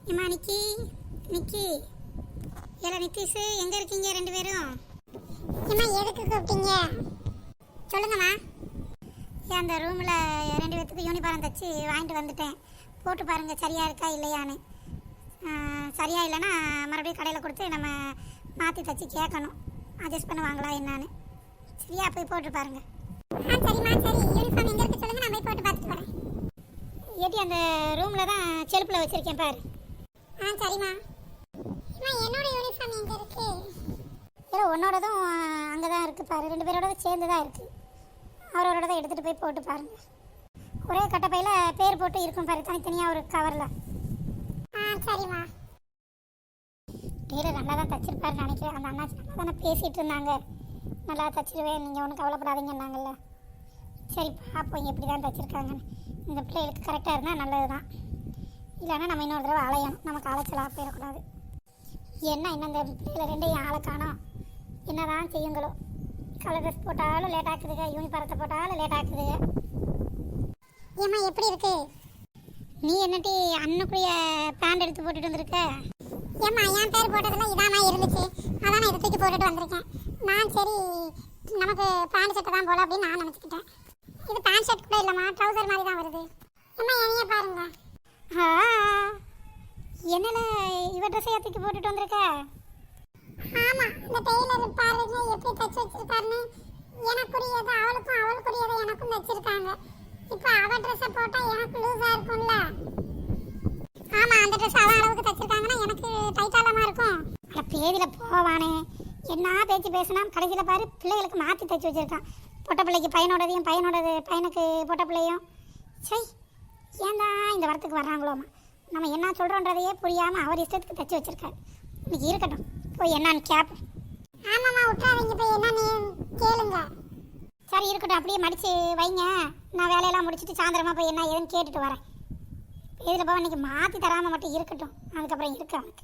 ஏம்மா நிக்கி நிக்கி ஏல நித்திஷ் எங்கே இருக்கீங்க ரெண்டு பேரும்? ஏம்மா எதுக்கு கூப்பிட்டீங்க? சொல்லுங்கம்மா. ஏன் அந்த ரூமில் ரெண்டு பேர்த்துக்கு யூனிஃபார்ம் தைச்சி வாங்கிட்டு வந்துட்டேன். போட்டு பாருங்கள் சரியாக இருக்கா இல்லையான்னு. சரியா இல்லைன்னா மறுபடியும் கடையில் கொடுத்து நம்ம மாற்றி தைச்சி கேட்கணும், அட்ஜஸ்ட் பண்ணுவாங்களா என்னான்னு. சரியா போய் போட்டு பாருங்க. சரிம்மா சரி. யூனிஃபார்ம் எங்கே இருக்கு சொல்லுங்க, நான் போய் போட்டு பார்த்துட்டு வரேன். ஏட்டி அந்த ரூமில் தான் செருப்பில் வச்சுருக்கேன் பாரு. சரிம்மா. அம்மா என்னோட யூனிஃபார்ம் எங்கே இருக்கு? இல்லை உன்னோடதும் அங்கே தான் இருக்குது பாரு, ரெண்டு பேரோட சேர்ந்து தான் இருக்குது. அவரோட தான் எடுத்துகிட்டு போய் போட்டு பாருங்கள். ஒரே கட்டப்பையில் பேர் போட்டு இருக்கும் பாரு, தனித்தனியாக ஒரு கவரில். சரிம்மா. டெய்லர் நல்லா தான் தைச்சிருப்பாரு நினைக்கிறேன். அந்த அண்ணாச்சி நல்லா தானே பேசிகிட்டு இருந்தாங்க, நல்லா தைச்சிருவேன் நீங்கள் ஒன்றும் கவலைப்படாதீங்கன்னாங்கல்ல. சரி பார்ப்போம் எப்படி தான் தைச்சிருக்காங்கன்னு. இந்த பிள்ளைகளுக்கு கரெக்டாக இருந்தால் நல்லது தான், இல்லைன்னா நம்ம இன்னொரு தடவை அலையணும், நமக்கு அலைச்சலாக போயிடக்கூடாது. என்ன இன்னும் இந்த பிள்ளைகளை ரெண்டையும் ஆளை காணோம், என்ன தான் செய்யுங்களோ. கலர் ட்ரெஸ் போட்டாலும் லேட் ஆக்குதுங்க, யூனிஃபார்த்தை போட்டாலும் லேட் ஆக்குதுங்க. ஏம்மா எப்படி இருக்கு? நீ என்னட்டி அண்ணனுக்குரிய பேண்ட் எடுத்து போட்டுட்டு வந்திருக்க? ஏம்மா என் பேர் போட்டதில் இதாம்மா இருந்துச்சு, அதான் நான் இதை தூக்கி போட்டுட்டு வந்திருக்கேன். நான் சரி நமக்கு பேண்ட் ஷர்ட்டை தான் போல அப்படின்னு நான் நினச்சிக்கிட்டேன். இது பேண்ட் ஷர்ட் கூட இல்லைம்மா, ட்ரௌசர் மாதிரி தான் வருது. அம்மா என்னைய பாருங்க. என்னல இவ ட்ரெஸ்ஸையா தூக்கி போட்டுட்டு வந்திருக்க? ஆமாம், இந்த டெய்லர் பாருங்க எப்படி தைச்சு வச்சிருக்காருன்னு. எனக்குரியதை அவளுக்கும் அவளுக்குரியதை எனக்கும் தைச்சிருக்காங்க. இப்போ அவள் ட்ரெஸ்ஸை போட்டால் எனக்கு லூஸாக இருக்கும்ல. ஆமாம், அந்த ட்ரெஸ் அவள் அளவுக்கு தைச்சிருக்காங்கன்னா எனக்கு டைட்டாலமாக இருக்கும். அட பேதியில் போவானே, என்ன பேச்சு பேசினா கடைசியில் பாரு பிள்ளைகளுக்கு மாற்றி தைச்சி வச்சுருக்கான். பொட்டை பிள்ளைக்கு பையனோடதையும் பையனுக்கு பொட்டை பிள்ளையும். சரி ஏன் தான் இந்த வரத்துக்கு வர்றாங்களோம்மா. நம்ம என்ன சொல்கிறோன்றதையே புரியாமல் அவர் இஷ்டத்துக்கு தைச்சி வச்சுருக்காரு. இன்னைக்கு இருக்கட்டும், போய் என்னான்னு கேட்போம். ஆமாம்மா விட்றாதீங்க, போய் என்னன்னு கேளுங்க. சரி இருக்கட்டும், அப்படியே மடித்து வைங்க. நான் வேலையெல்லாம் முடிச்சுட்டு சாயந்தரமாக போய் என்ன ஏதுன்னு கேட்டுட்டு வரேன். இதில் போய் இன்னைக்கு மாற்றி தராமல் மட்டும் இருக்கட்டும், அதுக்கப்புறம் இருக்கு அவனுக்கு.